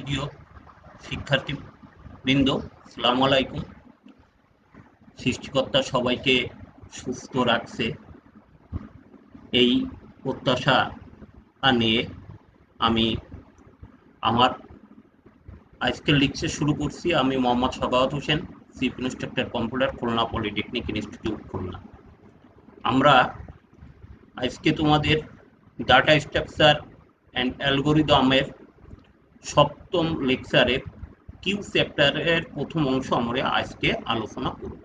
প্রিয় শিক্ষার্থীবৃন্দ, আসসালামু আলাইকুম। সৃষ্টিকর্তা সবাইকে সুস্থ রাখছে এই প্রত্যাশা নিয়ে আমি আমার আজকের লেকচার শুরু করছি। আমি Mohammad Sakhawat Hossain, chief instructor computer, Khulna polytechnic institute, Khulna. আমরা আজকে তোমাদের ডাটা স্ট্রাকচার অ্যান্ড অ্যালগোরিদমের সপ্তম লেকচারের কিউ চ্যাপ্টারের প্রথম অংশ আমরা আজকে আলোচনা করব।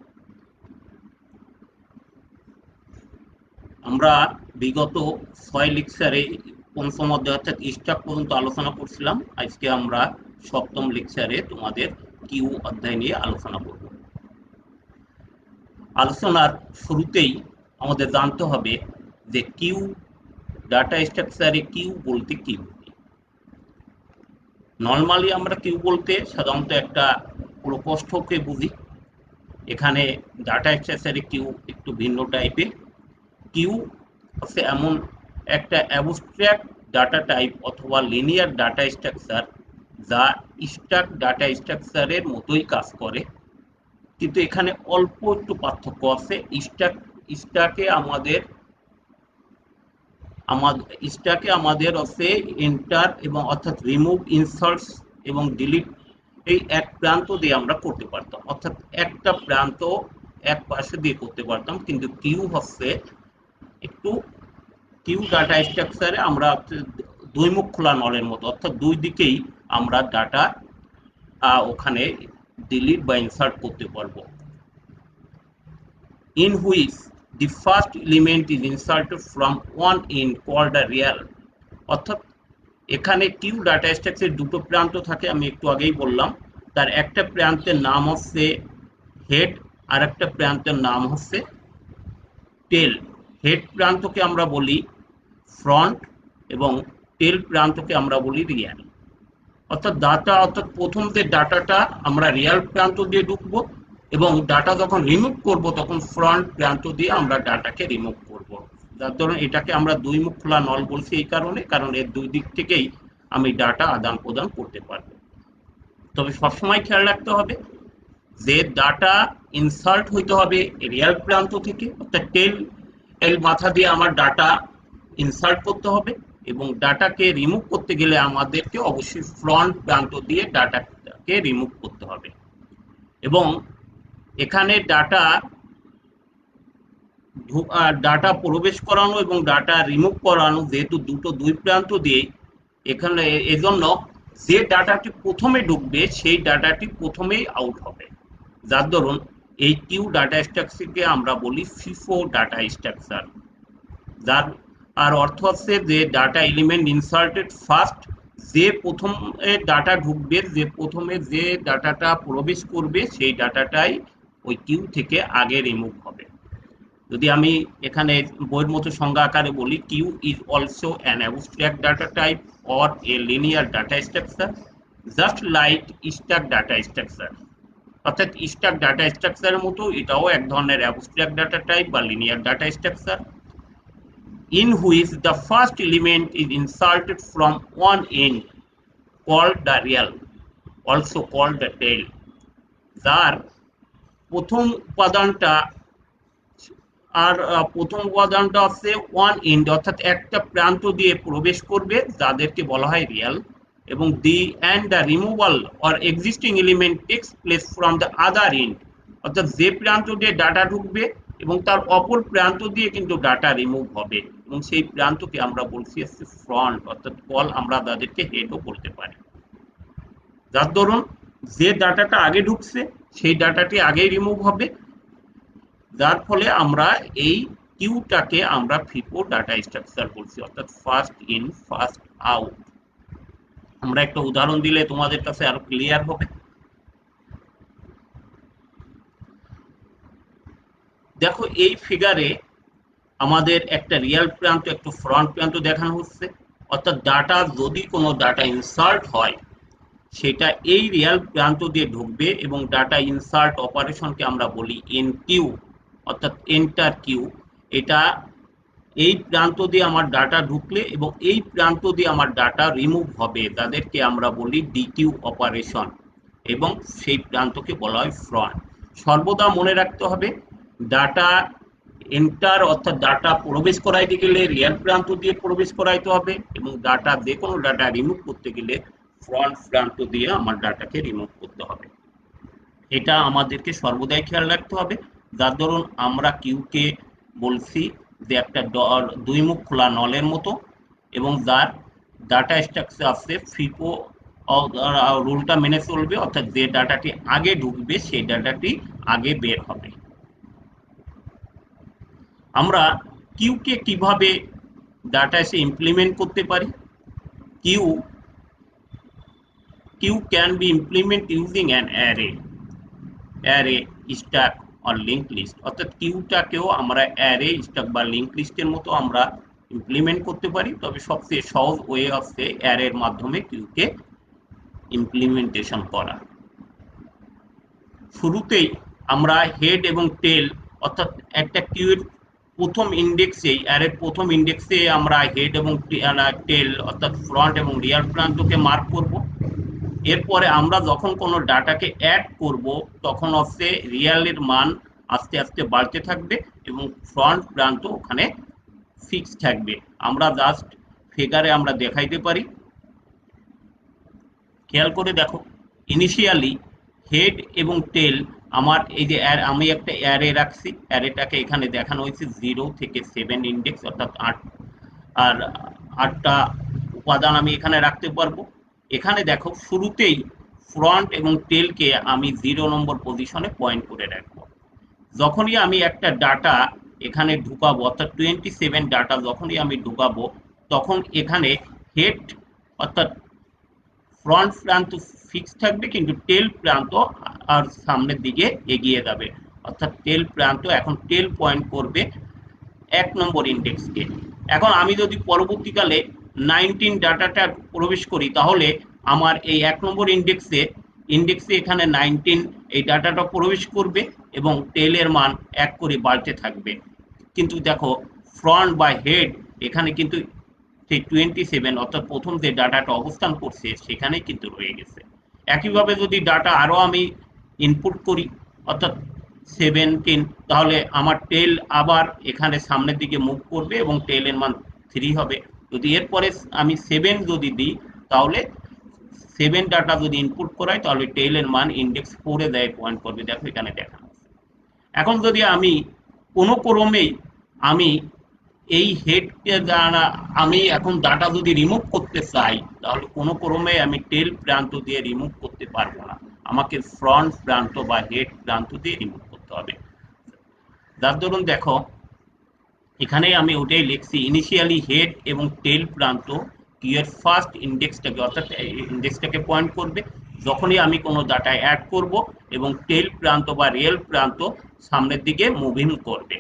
আমরা বিগত 6 লেকচারে পঞ্চম অধ্যায় অর্থাৎ স্ট্রাক পর্যন্ত আলোচনা করছিলাম। আজকে আমরা সপ্তম লেকচারে তোমাদের কিউ অধ্যায় নিয়ে আলোচনা করব। আলোচনার শুরুতেই আমাদের জানতে হবে যে কিউ ডাটা স্ট্রাকচারে কিউ বলতে কি বুঝি। নর্মালি আমরা কিউ বলতে সাধারণত একটা প্রকোষ্ঠকে বুঝি। এখানে ডাটা স্ট্রাকচারে কিউ একটু ভিন্ন টাইপের। কিউ হচ্ছে এমন একটা অ্যাবস্ট্রাক্ট ডাটা টাইপ অথবা লিনিয়ার ডাটা স্ট্রাকচার যা স্ট্যাক ডাটা স্ট্রাকচারের মতোই কাজ করে, কিন্তু এখানে অল্প একটু পার্থক্য আছে। স্ট্যাকে আমাদের হচ্ছে এন্টার এবং অর্থাৎ রিমুভ, ইনসার্ট এবং ডিলিট এই এক প্রান্ত দিয়ে আমরা করতে পারতাম, অর্থাৎ একটা প্রান্ত এক পাশে দিয়ে করতে পারতাম। কিন্তু কিউ ডাটা স্ট্রাকচারে আমরা দুই মুখ খোলা নলের মতো, অর্থাৎ দুই দিকেই আমরা ডাটা ওখানে ডিলিট বা ইনসার্ট করতে পারবো। in which the first element is inserted from one end called a real, অর্থাৎ এখানে কিউ ডাটা স্ট্রাকচারের দুটো প্রান্ত থাকে, আমি একটু আগেই বললাম। তার একটা প্রান্তের নাম হচ্ছে হেড, আর একটা প্রান্তের নাম হচ্ছে টেল। হেড প্রান্তকে আমরা বলি ফ্রন্ট এবং টেল প্রান্তকে আমরা বলি রিয়াল। অর্থাৎ প্রথম যে ডাটাটা আমরা রিয়াল প্রান্ত দিয়ে ঢুকবো এবং ডাটা যখন রিমুভ করব তখন ফ্রন্ট প্রান্ত দিয়ে আমরা ডাটাকে রিমুভ করব। যার ধরুন এটাকে আমরা দুই মুখ খোলা নল বলছি এই কারণ এর দুই দিক থেকেই আমি ডাটা আদান প্রদান করতে পারবো। তবে সবসময় খেয়াল রাখতে হবে যে ডাটা ইনসার্ট হইতে হবে রিয়াল প্রান্ত থেকে, অর্থাৎ টেল মাথা দিয়ে আমার ডাটা ইনসার্ট করতে হবে, এবং ডাটাকে রিমুভ করতে গেলে আমাদেরকে অবশ্যই ফ্রন্ট প্রান্ত দিয়ে ডাটাকে রিমুভ করতে হবে। এবং এখানে ডাটা প্রবেশ করানো এবং ডাটা রিমুভ করানো যেহেতু দুই প্রান্ত দিয়ে, এখানে এজন্য যে ডাটাটি প্রথমে ঢুকবে সেই ডাটাটি প্রথমেই আউট হবে। যার ধরুন এই কিউ ডাটা স্ট্রাকচারকে আমরা বলি ফিফো ডাটা স্ট্রাকচার, যার আর অর্থ হচ্ছে যে ডাটা এলিমেন্ট ইনসার্টেড ফার্স্ট, যে প্রথমে ডাটা ঢুকবে, যে প্রথমে যে ডাটাটা প্রবেশ করবে সেই ডাটাটাই ওই কিউ থেকে আগে রিমুভ হবে। যদি আমি এখানে বইয়ের মতো সংজ্ঞা আকারে বলি, queue is also an abstract data type or a linear data structure just like stack data structure. অর্থাৎ স্ট্যাক ডাটা স্ট্রাকচারের মতো এটাও এক ধরনের অ্যাবস্ট্রাক্ট ডাটা টাইপ বা linear data structure, in which the first element is inserted from one end called the real, also called the tail, যার প্রথম উপাদানটা হচ্ছে ওয়ান এন্ড, অর্থাৎ একটা প্রান্ত দিয়ে প্রবেশ করবে যাদেরকে বলা হয় রিয়াল, এবং the removal or existing element takes place from the other and, অর্থাৎ যে প্রান্ত দিয়ে ডাটা ঢুকবে এবং তার অপর প্রান্ত দিয়ে কিন্তু ডাটা রিমুভ হবে, এবং সেই প্রান্তকে আমরা বলছি হচ্ছে ফ্রন্ট, অর্থাৎ আমরা তাদেরকে হেডও বলতে পারি। যার ধরুন যে ডাটাটা আগে ঢুকছে সেই ডাটাটি আগেই রিমুভ হবে, যার ফলে আমরা এই কিউটাকে আমরা ফিফো ডাটা স্ট্রাকচার বলছি, অর্থাৎ ফার্স্ট ইন ফার্স্ট আউট। আমরা একটা উদাহরণ দিলে তোমাদের কাছে আরো ক্লিয়ার হবে। দেখো এই ফিগারে আমাদের একটা রিয়াল প্রান্ত একটা ফ্রন্ট প্রান্ত দেখানো হচ্ছে, অর্থাৎ যদি কোনো ডাটা ইনসার্ট হয় সেটা এই রিয়াল প্রান্ত দিয়ে ঢুকবে, এবং ডাটা ইনসার্ট অপারেশনকে আমরা বলি এন কিউ, অর্থাৎ এন্টার কিউ। এটা এই প্রান্ত দিয়ে আমার ডাটা ঢুকলে এবং এই প্রান্ত দিয়ে আমার ডাটা রিমুভ হবে, তাদেরকে আমরা বলি ডিকিউ অপারেশন, এবং সেই প্রান্তকে বলা হয় ফ্রন্ট। সর্বদা মনে রাখতে হবে, ডাটা এন্টার অর্থাৎ ডাটা প্রবেশ করাইতে গেলে রিয়াল প্রান্ত দিয়ে প্রবেশ করাইতে হবে, এবং ডাটা যে কোনো ডাটা রিমুভ করতে গেলে ফ্রন্ট প্রান্ত দিয়ে আমার ডাটাকে রিমুভ করতে হবে। এটা আমাদেরকে সর্বদাই খেয়াল রাখতে হবে। যার দরুন আমরা কিউকে বলছি যে একটা দুই মুখ খোলা নলের মতো, এবং যার ডাটা স্ট্রাকচার আছে ফিপো রুলটা মেনে চলবে, অর্থাৎ যে ডাটাটি আগে ঢুকবে সেই ডাটাটি আগে বের হবে। আমরা কিউকে কিভাবে ডাটা এসে ইমপ্লিমেন্ট করতে পারি? Queue queue can be implement using an array, stack or link list, অর্থাৎ কিউটাকেও আমরা অ্যারে, স্ট্যাক বা লিঙ্ক লিস্টের মতো আমরা ইমপ্লিমেন্ট করতে পারি, তবে সবচেয়ে সহজ ওয়ে হচ্ছে অ্যারের মাধ্যমে কিউকে ইমপ্লিমেন্টেশন করা। শুরুতেই আমরা হেড এবং টেল, অর্থাৎ একটা কিউয়ের প্রথম ইন্ডেক্সে, অ্যারের প্রথম ইন্ডেক্সে আমরা হেড এবং টেল অর্থাৎ ফ্রন্ট এবং রিয়ার প্রান্তকে মার্ক করব। এরপরে আমরা যখন কোনো ডাটাকে অ্যাড করব তখন হচ্ছে রিয়ালের মান আস্তে আস্তে বাড়তে থাকবে এবং ফ্রন্ট প্রান্ত ওখানে ফিক্স থাকবে। আমরা জাস্ট ফিগারে আমরা দেখাইতে পারি, খেয়াল করে দেখো। ইনিশিয়ালি হেড এবং টেল আমার এই যে আমি একটা অ্যারে রাখছি, অ্যারেটাকে এখানে দেখানো হয়েছে 0 থেকে 7 ইন্ডেক্স, অর্থাৎ 8 আর 8টা উপাদান আমি এখানে রাখতে পারবো। এখানে দেখো শুরুতেই ফ্রন্ট এবং টেলকে আমি 0 নম্বর পজিশনে পয়েন্ট করে রাখবো। যখনই আমি একটা ডাটা এখানে ঢুকাবো, অর্থাৎ 27 ডাটা যখনই আমি ঢুকাবো, তখন এখানে হেড অর্থাৎ ফ্রন্ট প্রান্ত ফিক্স থাকবে, কিন্তু টেল প্রান্ত আর সামনের দিকে এগিয়ে যাবে, অর্থাৎ টেল প্রান্ত এখন টেল পয়েন্ট করবে 1 নম্বর ইন্ডেক্সকে। এখন আমি যদি পরবর্তীকালে 19 ডাটাটা প্রবেশ করি, তাহলে আমার এই 1 নম্বর ইন্ডেক্সে এখানে 19 এই ডাটাটা প্রবেশ করবে এবং টেলের মান 1 করে বাড়তে থাকবে। কিন্তু দেখো ফ্রন্ট বা হেড এখানে কিন্তু সেই 27 অর্থাৎ প্রথম যে ডাটাটা অবস্থান করছে সেখানে কিন্তু রয়ে গেছে। একইভাবে যদি ডাটা আরো আমি ইনপুট করি, অর্থাৎ 17, তাহলে আমার টেল আবার এখানে সামনের দিকে মুভ করবে এবং টেলের মান 3 হবে। যদি এরপরে আমি 7 যদি দিই, তাহলে 7 ডাটা যদি ইনপুট করাই, তাহলে টেলের মান ইন্ডেক্স 4 এ দেয় পয়েন্ট করবে, দেখো এখানে দেখানো। এখন যদি আমি কোনো ক্রমেই আমি এই হেডকে দ্বারা আমি এখন ডাটা যদি রিমুভ করতে চাই, তাহলে কোনো ক্রমে আমি টেল প্রান্ত দিয়ে রিমুভ করতে পারবো না, আমাকে ফ্রন্ট প্রান্ত বা হেড প্রান্ত দিয়ে রিমুভ করতে হবে। যার দরুন দেখো এখানে আমি ওটাই লিখছি, ইনিশিয়ালি হেড এবং টেল প্রান্ত কিউয়ের ফার্স্ট ইন্ডেক্সটাকে অর্থাৎ ইন্ডেক্সটাকে পয়েন্ট করবে যখনই আমি কোনো ডাটা অ্যাড করব, এবং টেল প্রান্ত বা রিয়েল প্রান্ত সামনের দিকে মুভিং করবে।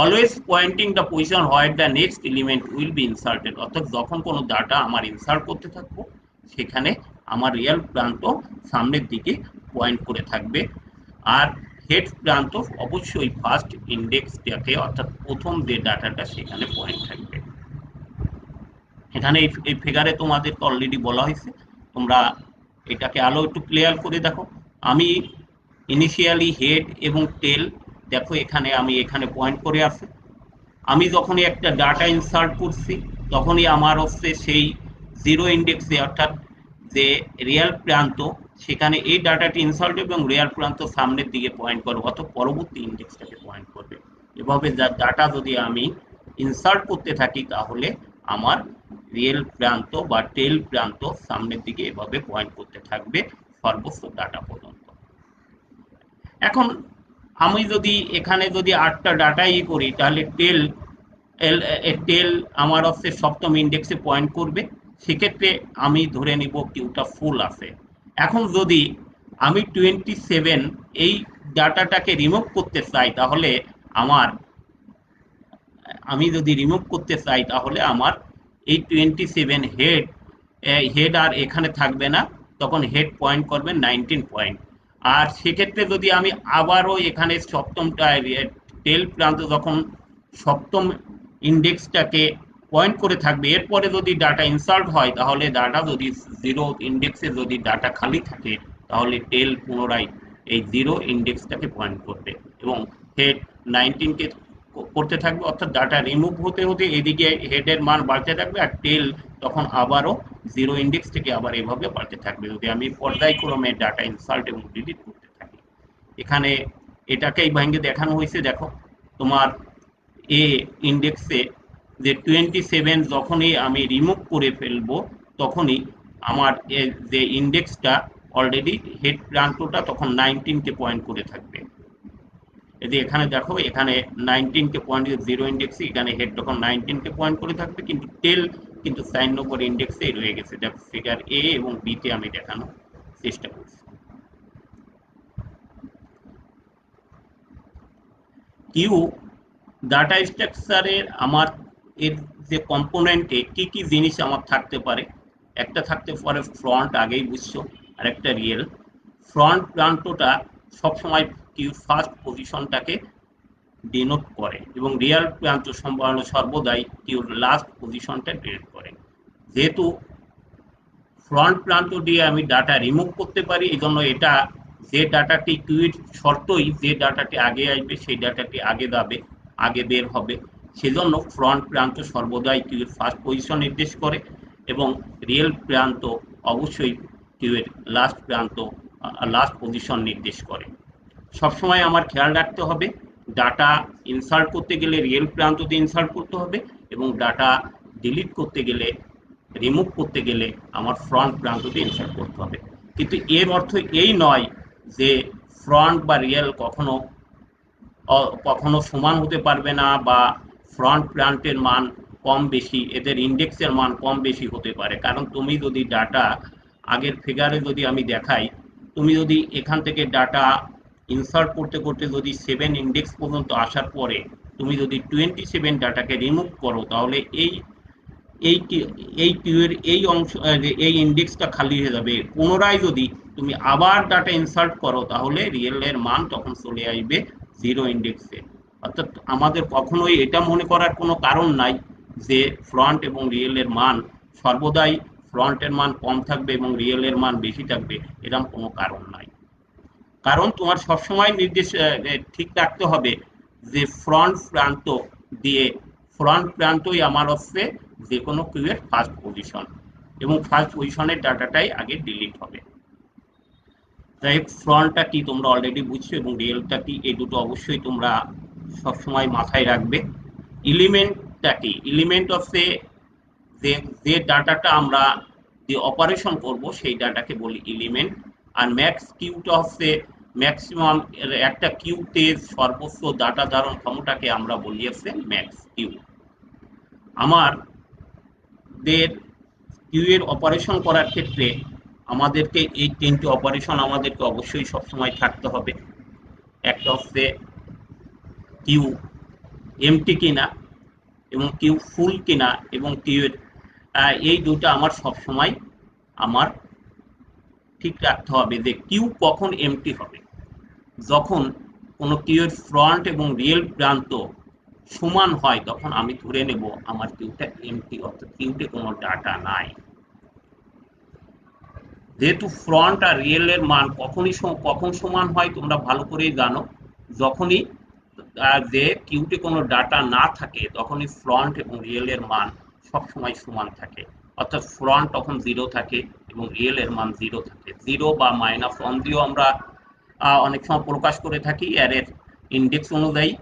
Always pointing the position where the next element will be inserted, অর্থাৎ যখন কোনো ডাটা আমার ইনসার্ট করতে থাকবো সেখানে আমার রিয়েল প্রান্ত সামনের দিকে পয়েন্ট করে থাকবে, আর হেড প্রান্ত অবশ্যই ফার্স্ট ইন্ডেক্সটাকে অর্থাৎ প্রথম যে ডাটাটা সেখানে পয়েন্ট থাকবে। এখানে এই ফিগারে তোমাদেরকে অলরেডি বলা হয়েছে, তোমরা এটাকে আলো একটু ক্লিয়ার করে দেখো। আমি ইনিশিয়ালি হেড এবং টেল দেখো এখানে আমি এখানে পয়েন্ট করে আছে। আমি যখনই একটা ডাটা ইনসার্ট করছি তখনই আমার হচ্ছে সেই 0 ইন্ডেক্সে অর্থাৎ যে রিয়াল প্রান্ত সেখানে এই ডাটাটি ইনসার্ট এবং রিয়াল প্রান্ত সামনের দিকে পয়েন্ট করবে, অর্থাৎ পরবর্তী ইন্ডেক্সটাকে পয়েন্ট করবে। এভাবে ডাটা যদি আমি ইনসার্ট করতে থাকি তাহলে আমার রিয়েল প্রান্ত বা টেল প্রান্ত সামনের দিকে এভাবে পয়েন্ট করতে থাকবে সর্বোচ্চ ডাটা পর্যন্ত। এখন আমি যদি এখানে যদি 8টা ডাটা করি, তাহলে টেল আমার হচ্ছে সপ্তম ইন্ডেক্সে পয়েন্ট করবে, সেক্ষেত্রে আমি ধরে নিব কিউটা ফুল আছে। এখন যদি আমি 27 এই ডাটাটাকে রিমুভ করতে চাই, তাহলে আমার আমি যদি রিমুভ করতে চাই তাহলে আমার এই 27 হেড আর এখানে থাকবে না, তখন হেড পয়েন্ট করবে 19 পয়েন্ট। আর সেক্ষেত্রে যদি আমি আবারও এখানে সপ্তমটা টেল প্রান্ত যখন সপ্তম ইন্ডেক্সটাকে পয়েন্ট করে থাকবে। এরপরে যদি ডাটা ইনসার্ট হয় তাহলে ডাটা যদি জিরো ইন্ডেক্সে যদি ডাটা খালি থাকে তাহলে টেল পুনরায় এই জিরো ইন্ডেক্সটাকে পয়েন্ট করবে এবং হেড 19কে করতে থাকবে, অর্থাৎ ডাটা রিমুভ হতে হতে এদিকে হেডের মান বাড়তে থাকবে আর টেল তখন আবারও জিরো ইন্ডেক্স থেকে আবার এভাবে বাড়তে থাকবে যদি আমি পর্যায়ক্রমে ডাটা ইনসার্ট এবং ডিলিট করতে থাকি। এখানে এটাকেই ভেঙে দেখানো হয়েছে, দেখো তোমার এ ইন্ডেক্সে যে 27 যখনই আমি রিমুভ করে ফেলবো তখনই আমার যে ইন্ডেক্সটা অলরেডি হেড প্রান্তটা তখন 19কে পয়েন্ট করে থাকবে। এই যে এখানে দেখো এখানে 19কে পয়েন্ট জিরো ইন্ডেক্সে, এখানে হেড তখন 19কে পয়েন্ট করে থাকবে কিন্তু টেল কিন্তু 4 নম্বর ইন্ডেক্সেই রয়ে গেছে। দেখো ফিগার এ এবং বি তে আমি দেখানোর চেষ্টা করছি। কিউ ডাটা স্ট্রাকচারের আমার এর যে কম্পোনেন্টে কি কি জিনিস আমার থাকতে পারে, একটা থাকতে পারে ফ্রন্ট, আগেই বুঝছো, আর একটা রিয়েল। ফ্রন্ট প্রান্তটা সবসময় কিউ ফার্স্ট পজিশনটাকে ডিনোট করে এবং রিয়েল প্রান্ত সর্বদাই কিউর লাস্ট পজিশনটা ডিনোট করে। যেহেতু ফ্রন্ট প্রান্ত দিয়ে আমি ডাটা রিমুভ করতে পারি, এই জন্য এটা যে ডাটাটি কিউয়ের শর্তই যে ডাটাটি আগে আসবে সেই ডাটাটি আগে যাবে, আগে বের হবে। সেজন্য ফ্রন্ট প্রান্ত সর্বদাই কিউয়ের ফার্স্ট পজিশন নির্দেশ করে এবং রিয়েল প্রান্ত অবশ্যই কিউয়ের লাস্ট প্রান্ত লাস্ট পজিশন নির্দেশ করে। সবসময় আমার খেয়াল রাখতে হবে ডাটা ইনসার্ট করতে গেলে রিয়েল প্রান্ততে ইনসার্ট করতে হবে এবং ডাটা ডিলিট করতে গেলে রিমুভ করতে গেলে আমার ফ্রন্ট প্রান্ততে ইনসার্ট করতে হবে। কিন্তু এর অর্থ এই নয় যে ফ্রন্ট বা রিয়েল কখনো কখনো সমান হতে পারবে না বা ফ্রন্ট প্রান্তের মান কম বেশি, এদের ইন্ডেক্সের মান কম বেশি হতে পারে। কারণ তুমি যদি ডাটা আগের ফিগারে যদি আমি দেখাই, তুমি যদি এখান থেকে ডাটা ইনসার্ট করতে করতে যদি 7 ইন্ডেক্স পর্যন্ত আসার পরে তুমি যদি 27 ডাটাকে রিমুভ করো তাহলে এই এই এই কিউয়ের এই অংশ এই ইন্ডেক্সটা খালি হয়ে যাবে। পুনরায় যদি তুমি আবার ডাটা ইনসার্ট করো তাহলে রিয়েলের মান তখন চলে আসবে জিরো ইন্ডেক্সে। অর্থাৎ আমাদের কখনোই এটা মনে করার কোনো কারণ নাই যে ফ্রন্ট এবং রিয়েলের মান সর্বদাই ফ্রন্টের মান কম থাকবে এবং রিয়েলের মান বেশি থাকবে, এরকম কোনো কারণ নাই। কারণ তোমার সবসময় নির্দেশ ঠিক রাখতে হবে যে ফ্রন্ট প্রান্ত দিয়ে ফ্রন্ট প্রান্তই আমার হচ্ছে যে কোনো কিউয়ের ফার্স্ট পজিশন এবং ফার্স্ট পজিশনের ডাটাটাই আগে ডিলিট হবে। তাই ফ্রন্টটা কি তোমরা অলরেডি বুঝছো এবং রিয়েলটা কি এই দুটো অবশ্যই তোমরা সবসময় মাথায় রাখবে। এলিমেন্টটা কি, এলিমেন্ট হচ্ছে যে যে ডাটাটা আমরা যে অপারেশন করব সেই ডাটাকে বলি এলিমেন্ট। আর ম্যাক্স কিউটা হচ্ছে ম্যাক্সিমাম একটা কিউতে সর্বোচ্চ ডাটা ধারণ ক্ষমতাকে আমরা বলি হচ্ছে ম্যাক্স কিউ। আমাদের কিউ এর অপারেশন করার ক্ষেত্রে আমাদেরকে এই তিনটি অপারেশন আমাদেরকে অবশ্যই সবসময় থাকতে হবে। একটা হচ্ছে কিউ এমটি কিনা এবং কিউ ফুল কিনা এবং কিউ এর এই দুটো আমার সবসময় আমার ঠিক রাখতে হবে যে কিউ কখন এমটি হবে। যখন কোনো কিউয়ের ফ্রন্ট এবং রিয়েল প্রান্ত সমান হয় তখন আমি ধরে নেব আমার কিউটা এমটি, অর্থাৎ কিউতে কোনো ডাটা নাই। যেহেতু ফ্রন্ট আর রিয়েলের মান কখন সমান হয় তোমরা ভালো করেই জানো, যখনই যে কিউতে কোনো ডাটা না থাকে তখনই ফ্রন্ট এবং রিয়েলের মান সবসময় সমান থাকে। অর্থাৎ ফ্রন্ট তখন জিরো থাকে এবং রিয়েলের মান জিরো থাকে। জিরো বা মাইনাস ওয়ান দিয়েও আমরা অনেক সময় প্রকাশ করে থাকি অ্যারের ইন্ডেক্স অনুযায়ী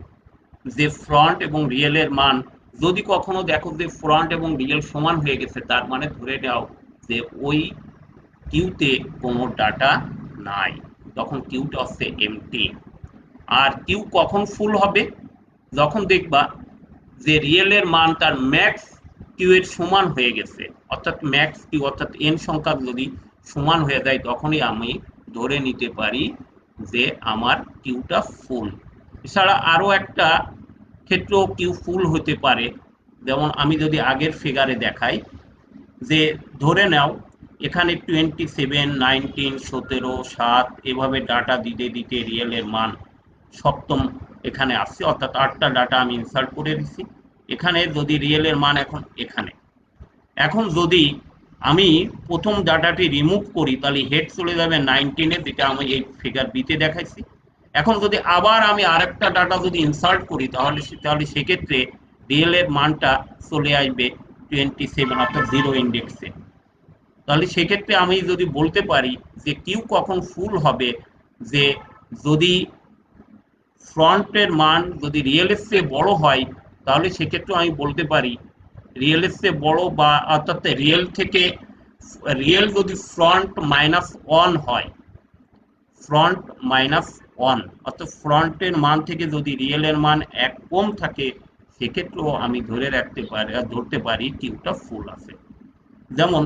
যে ফ্রন্ট এবং রিয়েলের মান। যদি কখনো দেখো যে ফ্রন্ট এবং রিয়েল সমান হয়ে গেছে তার মানে ধরে নাও যে ওই কিউতে কোনো ডাটা নাই, তখন কিউটা হচ্ছে এমটি। আর কিউ কখন ফুল হবে, যখন দেখবা যে রিয়েলের মান তার ম্যাক্স কিউ এর সমান হয়ে গেছে, অর্থাৎ ম্যাক্স কিউ অর্থাৎ এন সংখ্যা যদি সমান হয়ে যায় তখনই আমি ধরে নিতে পারি যে আমার কিউটা ফুল। এছাড়া আরো একটা ক্ষেত্রেও কিউ ফুল হতে পারে, যেমন আমি যদি আগের ফিগারে দেখাই যে ধরে নাও এখানে 27, 19, 17, 7 এভাবে ডাটা দিতে দিতে রিয়েলের মান সপ্তম এখানে আসছে, অর্থাৎ 8টা ডাটা আমি ইনসার্ট করে দিচ্ছি এখানে যদি রিয়েলের মান এখন এখানে, এখন যদি আমি প্রথম ডাটাটি রিমুভ করি তাহলে হেড চলে যাবে 19-এ, যেটা আমি এই ফিগার বিতে দেখাইছি। এখন যদি আবার আমি আরেকটা ডাটা যদি ইনসার্ট করি তাহলে সেক্ষেত্রে রিয়েলের মানটা চলে আসবে 27, অর্থাৎ 0 ইন্ডেক্সে। তাহলে সেক্ষেত্রে আমি যদি বলতে পারি যে কিউ কখন ফুল হবে, যে যদি ফ্রন্টের মান যদি রিয়েলের চেয়ে বড় হয়, তাহলে সেক্ষেত্রে আমি বলতে পারি রিয়েলের চেয়ে বড়, বা অর্থাৎ রিয়েল যদি ফ্রন্ট -1 হয়, ফ্রন্ট -1 অর্থাৎ ফ্রন্টের মান থেকে যদি রিয়েলের মান 1 কম থাকে, সেক্ষেত্রেও আমি ধরতে পারি কিউটা ফুল আছে। যেমন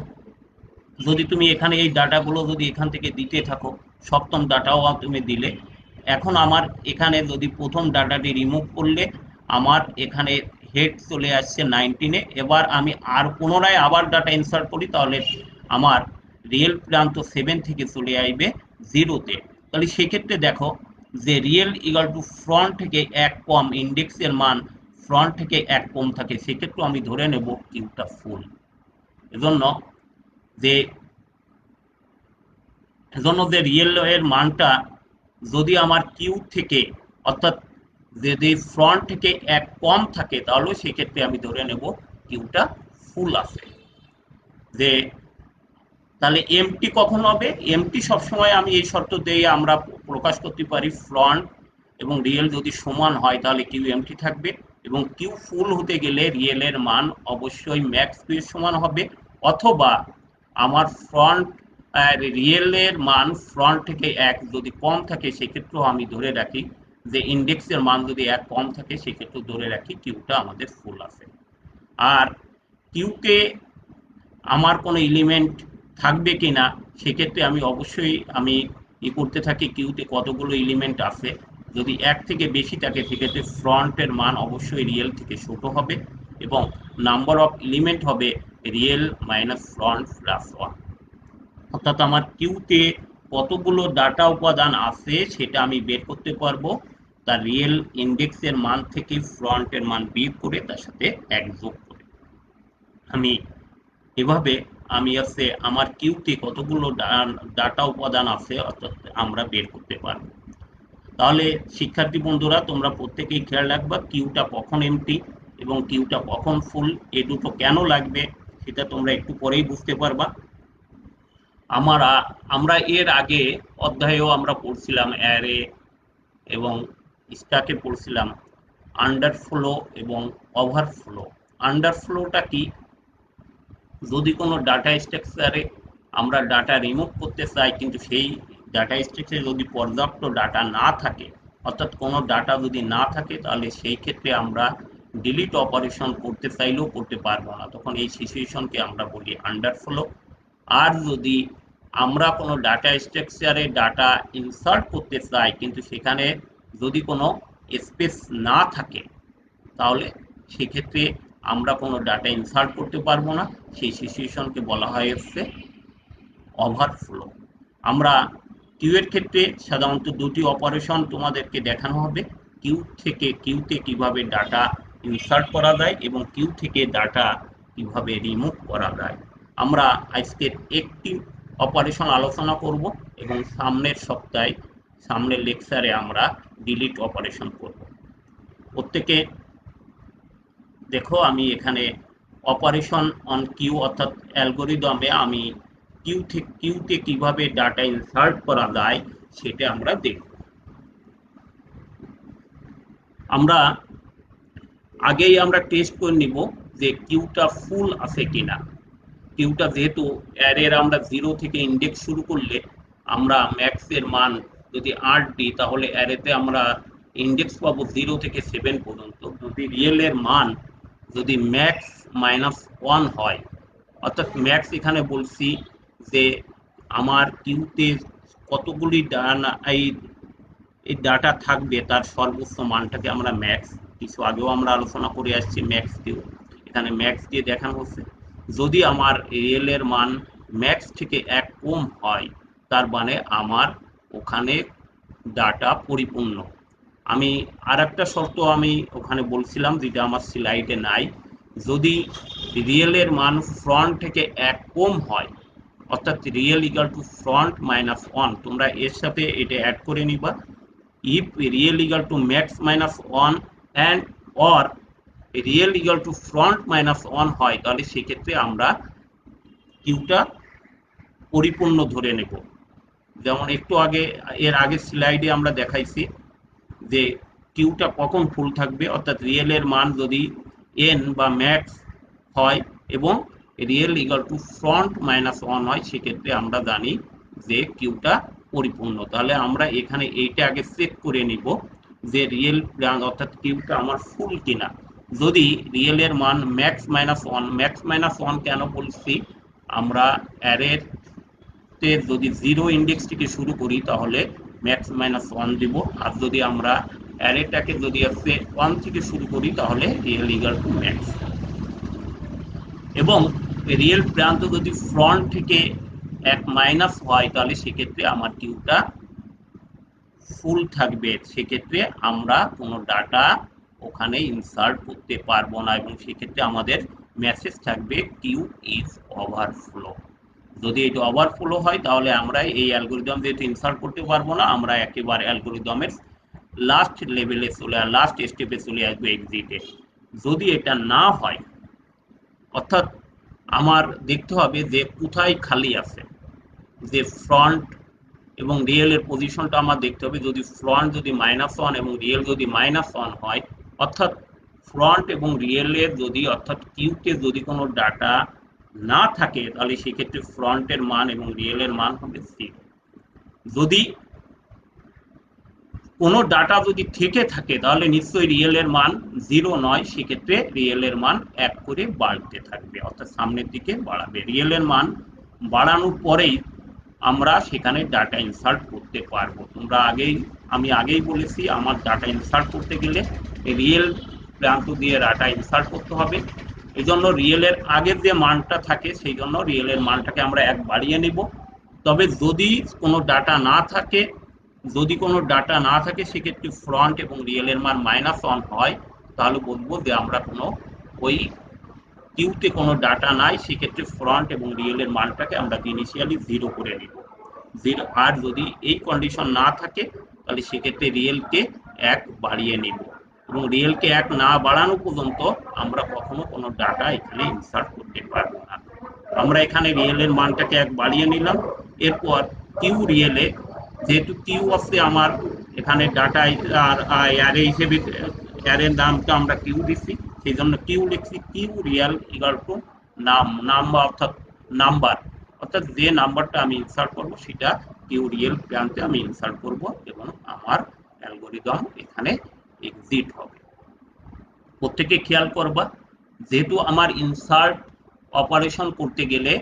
যদি তুমি এখানে এই ডাটাগুলো যদি এখান থেকে দিতে থাকো, সপ্তম ডাটাও তুমি দিলে, এখন আমার এখানে যদি প্রথম ডাটাটি রিমুভ করলে আমার এখানে হেড চলে আসছে 19-এ। এবার আমি আর পুনরায় আবার ডাটা ইনসার্ট করি, তাহলে আমার রিয়েল প্রান্ত 7 থেকে চলে আসবে 0-তে। তাহলে সেক্ষেত্রে দেখো যে রিয়েল ইকুয়াল টু ফ্রন্ট থেকে 1 কম, ইন্ডেক্সের মান ফ্রন্ট থেকে 1 কম থাকে, সেক্ষেত্রে আমি ধরে নেব কিউটা ফুল। এজন্য যে রিয়েল এর মানটা যদি আমার কিউ থেকে, অর্থাৎ যদি ফ্রন্ট থেকে 1 কম থাকে, তাহলে সেক্ষেত্রে আমি ধরে নেব কিউটা ফুল আছে। যে তাহলে এমটি কখন হবে? এমটি সবসময় আমি এই শর্ত দিয়ে আমরা প্রকাশ করতে পারি, ফ্রন্ট এবং রিয়েল যদি সমান হয় তাহলে কিউ এমটি থাকবে, এবং কিউ ফুল হতে গেলে রিয়েলের মান অবশ্যই ম্যাক্স কিউ এর সমান হবে, অথবা আমার রিয়েলের মান ফ্রন্ট থেকে 1 যদি কম থাকে, সেক্ষেত্রেও আমি ধরে রাখি যে ইন্ডেক্সের মান যদি 1 কম থাকে, সেক্ষেত্রে ধরে রাখি কিউটা আমাদের ফুল আছে। আর কিউকে আমার কোনো এলিমেন্ট থাকবে কিনা, সেক্ষেত্রে আমি অবশ্যই করতে থাকি কিউতে কতগুলো এলিমেন্ট আছে। যদি 1 থেকে বেশি থাকে, সেক্ষেত্রে ফ্রন্টের মান অবশ্যই রিয়েল থেকে ছোট হবে, এবং নাম্বার অফ এলিমেন্ট হবে রিয়েল মাইনাস ফ্রন্ট প্লাস 1। অর্থাৎ আমার কিউতে কতগুলো ডাটা উপাদান আছে সেটা আমি বের করতে পারবো তার রিয়েল ইন্ডেক্সের মান থেকে ফ্রন্টের মান বিয়োগ করে তার সাথে 1 যোগ করে। আমি এভাবে আমার কিউতে কতগুলো ডাটা উপাদান আছে অর্থাৎ আমরা বের করতে পারবো। তাহলে শিক্ষার্থী বন্ধুরা, তোমরা প্রত্যেকেই খেয়াল রাখবা কিউটা কখন এমটি এবং কিউটা কখন ফুল, এ দুটো কেন লাগবে সেটা তোমরা একটু পরেই বুঝতে পারবা। আমরা এর আগে অধ্যায়েও আমরা পড়ছিলাম অ্যারে এবং স্ট্যাকে পড়ছিলাম আন্ডারফ্লো এবং ওভারফ্লো। আন্ডারফ্লোটা কি? যদি কোনো ডাটা স্ট্রাকচারে আমরা ডাটা রিমুভ করতে চাই, কিন্তু সেই ডাটা স্ট্রাকচারে যদি পর্যাপ্ত ডাটা না থাকে, অর্থাৎ কোনো ডাটা যদি না থাকে, তাহলে সেই ক্ষেত্রে আমরা ডিলিট অপারেশন করতে চাইলেও করতে পারবো না, তখন এই সিচুয়েশনকে আমরা বলি আন্ডারফ্লো। আর যদি আমরা কোনো ডাটা স্ট্রাকচারে ডাটা ইনসার্ট করতে চাই, কিন্তু সেখানে যদি কোনো স্পেস না থাকে, তাহলে সেক্ষেত্রে আমরা কোনো ডাটা ইনসার্ট করতে পারবো না, সেই সিচুয়েশনকে বলা হয় হচ্ছে ওভারফ্লো। আমরা কিউ এর ক্ষেত্রে সাধারণত দুটি অপারেশন তোমাদেরকে দেখানো হবে, কিউতে কিভাবে ডাটা ইনসার্ট করা যায় এবং কিউ থেকে ডাটা কিভাবে রিমুভ করা যায়। আমরা আজকের একটি অপারেশন আলোচনা করব এবং সামনের লেকচারে আমরা ডিলিট অপারেশন করব। প্রত্যেকে দেখো, আমি এখানে অপারেশন অন কিউ অর্থাৎ অ্যালগোরিদমে আমি কিউতে কিভাবে ডাটা ইনসার্ট করা যায় সেটা আমরা দেখব। আমরা টেস্ট করে নিব যে কিউটা ফুল আছে কিনা। কিউটা যেহেতু অ্যারের আমরা 0 থেকে ইন্ডেক্স শুরু করলে আমরা ম্যাক্স এর মান যদি 8 দিই, তাহলে অ্যারেতে আমরা ইন্ডেক্স পাবো 0 থেকে 7 পর্যন্ত। যদি রিয়েল এর মান যদি ম্যাক্স -1 হয়, অর্থাৎ ম্যাক্স এখানে বলছি যে আমার কিউতে কতগুলি এই ডাটা থাকবে তার সর্বোচ্চ মানটাকে আমরা ম্যাক্স, কিছু আগেও আমরা আলোচনা করে আসছি ম্যাক্স কিউ, এখানে ম্যাক্স দিয়ে দেখানো হচ্ছে। যদি আমার রিয়েল এর মান ম্যাক্স থেকে 1 কম হয়, তার মানে আমার ওখানে ডাটা পরিপূর্ণ। আমি আর একটা শর্ত আমি ওখানে বলছিলাম, যেটা আমার স্লাইডে নাই, যদি রিয়েলের মান ফ্রন্ট থেকে 1 কম হয়, অর্থাৎ real equal two front minus 1, তোমরা এর সাথে এটা অ্যাড করে নিবা। If real equal two max minus 1 and or real equal two front minus 1 হয়, তাহলে সেক্ষেত্রে আমরা কিউটা পরিপূর্ণ ধরে নেব। যেমন একটু আগে, এর আগের স্লাইডে আমরা দেখাইছি যে কিউটা কখন ফুল থাকবে, অর্থাৎ রিয়েলের মান যদি এন বা ম্যাক্স হয় এবং real equal two front minus 1 হয়, সেক্ষেত্রে আমরা জানি যে কিউটা পরিপূর্ণ। তাহলে আমরা এখানে এইটা আগে চেক করে নিব যে রিয়েল অর্থাৎ কিউটা আমার ফুল কিনা। যদি রিয়েলের মান ম্যাক্স মাইনাস 1, ম্যাক্স মাইনাস 1 কেন বলছি, আমরা অ্যারের যদি 0 ইন্ডেক্স থেকে শুরু করি তাহলে ম্যাক্স মাইনাস 1 দিব, আর যদি আমরা অ্যারেটাকে যদি 1 থেকে শুরু করি তাহলে রিয়েল ইকুয়াল টু ম্যাক্স। এবং রিয়েল প্রান্ত যদি ফ্রন্ট থেকে 1 মাইনাস হয়, তাহলে সেক্ষেত্রে আমার কিউটা ফুল থাকবে, সেক্ষেত্রে আমরা কোনো ডাটা ওখানে ইনসার্ট করতে পারবো না, এবং সেক্ষেত্রে আমাদের মেসেজ থাকবে কিউ ইজ ওভারফ্লো। যদি এটা ওভারফ্লো হয় তাহলে আমরা এই অ্যালগোরিদম যেহেতু ইনসার্ট করতে পারবো না, আমরা একেবারে অ্যালগোরিদমের লাস্ট লেভেলে লাস্ট স্টেপে চলে আসবো, এক্সিটে। যদি এটা না হয়, অর্থাৎ আমার দেখতে হবে যে কোথায় খালি আছে, যে ফ্রন্ট এবং রিয়েলের পজিশনটা আমার দেখতে হবে। যদি ফ্রন্ট যদি -1 এবং রিয়েল যদি -1 হয়, অর্থাৎ ফ্রন্ট এবং রিয়েলের যদি, অর্থাৎ কিউতে যদি কোনো ডাটা না থাকে, তাহলে সেক্ষেত্রে ফ্রন্টের মান এবং রিয়েলের মান হবে 0। যদি কোনো ডাটা যদি থেকে থাকে তাহলে নিশ্চয়ই রিয়েলের মান 0 নয়, সেক্ষেত্রে রিয়েলের মান 1 করে বাড়তে থাকবে, অর্থাৎ সামনের দিকে বাড়াবে। রিয়েলের মান বাড়ানোর পরেই আমরা সেখানে ডাটা ইনসার্ট করতে পারবো। তোমরা আমি আগেই বলেছি, আমার ডাটা ইনসার্ট করতে গেলে রিয়েল প্রান্ত দিয়ে ডাটা ইনসার্ট করতে হবে। এই জন্য রিয়েলের আগের যে মানটা থাকে, সেই জন্য রিয়েলের মানটাকে আমরা 1 বাড়িয়ে নেব। তবে যদি কোনো ডাটা না থাকে, সেক্ষেত্রে ফ্রন্ট এবং রিয়েলের মান -1 হয়, তাহলে বলবো যে আমরা কোনো ওই কিউতে কোনো ডাটা নাই, সেক্ষেত্রে ফ্রন্ট এবং রিয়েলের মানটাকে আমরা ইনিশিয়ালি 0 করে নিব। 0, আর যদি এই কন্ডিশন না থাকে তাহলে সেক্ষেত্রে রিয়েলকে 1 বাড়িয়ে নিব, এবং রিয়েলকে 1 না বাড়ানো পর্যন্ত আমরা কখনো কোনো ডাটা এখানে ইনসার্ট করতে পারবো না। আমরা এখানে রিয়েলের মানটাকে 1 বাড়িয়ে নিলাম। এরপর কিউ রিয়েলে, যেহেতু কিউ আছে আমার এখানে ডাটা আর অ্যারে হিসেবে, অ্যারের নামটা আমরা কিউ দিচ্ছি, সেই জন্য কিউ লিখছি, queue rear equal to number, অর্থাৎ যে নাম্বারটা আমি ইনসার্ট করব সেটা কিউ রিয়েল প্রান্তে আমি ইনসার্ট করব, এবং আমার অ্যালগোরিদম এখানে এক্সিট হবে। প্রত্যেকে খেয়াল করবা, যেহেতু আমার ইনসার্ট অপারেশন করতে গেলে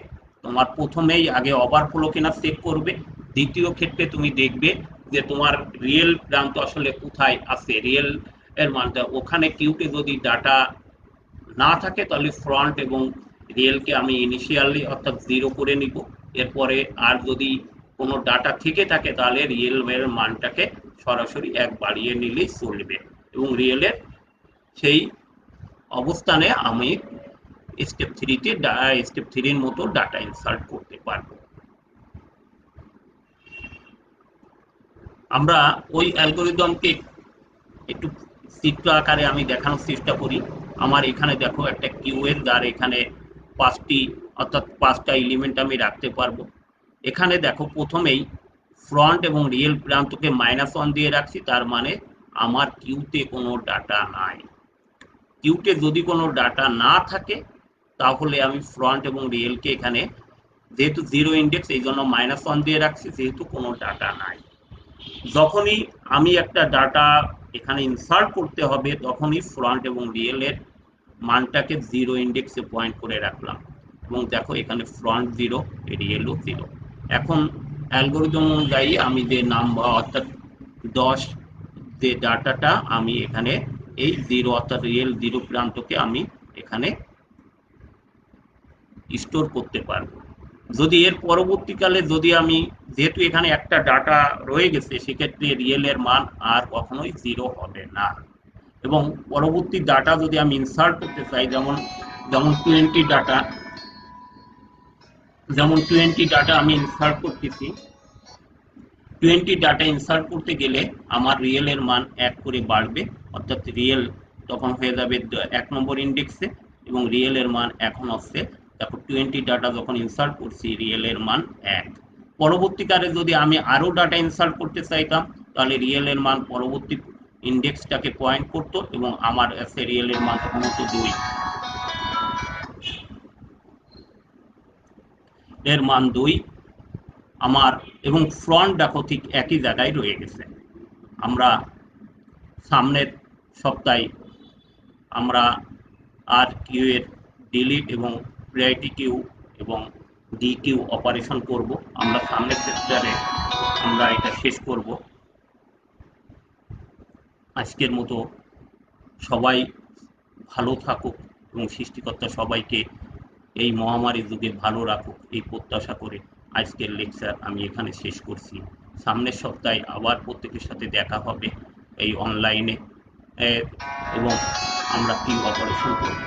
তোমার প্রথমেই আগে ওভারফ্লো কিনা চেক করবে। দ্বিতীয় ক্ষেত্রে তুমি দেখবে যে তোমার রিয়েল প্রান্ত আসলে কোথায় আছে, রিয়েল এর মানটা ওখানে কিউতে যদি ডাটা না থাকে তাহলে ফ্রন্ট এবং রিয়েলকে আমি ইনিশিয়ালি অর্থাৎ 0 করে নিব। এরপরে আর যদি কোনো ডাটা থেকে থাকে তাহলে রিয়েলের মানটাকে সরাসরি 1 বাড়িয়ে নিলেই চলবে, এবং রিয়েলের সেই অবস্থানে আমি স্টেপ 3-এর মতো ডাটা ইনসার্ট করতে পারবো। আমরা ওই অ্যালগোরিদমকে একটু চিত্র আকারে আমি দেখানোর চেষ্টা করি। আমার এখানে দেখো একটা কিউএর, যার এখানে 5টি অর্থাৎ 5টা এলিমেন্ট আমি রাখতে পারবো। এখানে দেখো প্রথমেই ফ্রন্ট এবং রিয়েল প্রান্তকে -1 দিয়ে রাখছি, তার মানে আমার কিউতে কোনো ডাটা নাই। কিউতে যদি কোনো ডাটা না থাকে তাহলে আমি ফ্রন্ট এবং রিয়েলকে এখানে, যেহেতু 0 ইন্ডেক্স এই জন্য -1 দিয়ে রাখছি, যেহেতু কোনো ডাটা নাই। যখনই আমি একটা ডাটা এখানে ইনসার্ট করতে হবে, তখনই ফ্রন্ট এবং রিয়েলের মানটাকে 0 ইন্ডেক্সে পয়েন্ট করে রাখলাম, এবং দেখো এখানে ফ্রন্ট 0, রিয়েলও 0। এখন অ্যালগোরিদম অনুযায়ী আমি যে নাম্বার অর্থাৎ 10 যে ডাটাটা আমি এখানে এই 0 অর্থাৎ রিয়েল 0 প্রান্তকে আমি এখানে স্টোর করতে পারবো। যদি এর পরবর্তীকালে যদি আমি, যেহেতু এখানে একটা ডাটা রয়ে গেছে, সেক্ষেত্রে রিয়েল এর মান আর কখনোই 0 হবে না। এবং পরবর্তী ডাটা যদি আমি ইনসার্ট করতে চাই, যেমন যেমন 20 ডাটা, আমি ইনসার্ট করতেছি। 20 ডাটা ইনসার্ট করতে গেলে আমার রিয়েল এর মান 1 করে বাড়বে, অর্থাৎ রিয়েল তখন হয়ে যাবে 1 নম্বর ইন্ডেক্সে, এবং রিয়েল এর মান এখন হচ্ছে, দেখো 20 ডাটা যখন ইনসার্ট করছি রিয়েল এর মান 1। পরবর্তীকালে যদি আমি আরো ডাটা ইনসার্ট করতে চাইতাম, তাহলে রিয়েল এর মান পরবর্তী ইন্ডেক্সটাকে পয়েন্ট করতো, এবং আমার কাছে রিয়েল এর মান তখন হতো 2 এর মান 2 আমার, এবং ফ্রন্ট দেখো ঠিক একই জায়গায় রয়ে গেছে। আমরা সামনের সপ্তাহে আমরা আর কিউ এর ডিলিট এবং প্রায়োরিটি কিউ এবং ডি কিউ অপারেশন করব। আমরা সামনের সেক্টরে আমরা এটা শেষ করব। আজকের মতো সবাই ভালো থাকুক এবং সৃষ্টিকর্তা সবাইকে এই মহামারী যুগে ভালো রাখুক, এই প্রত্যাশা করে আজকের লেকচার আমি এখানে শেষ করছি। সামনের সপ্তাহে আবার প্রত্যেকের সাথে দেখা হবে এই অনলাইনে, এবং আমরা কি অপারেশন করব।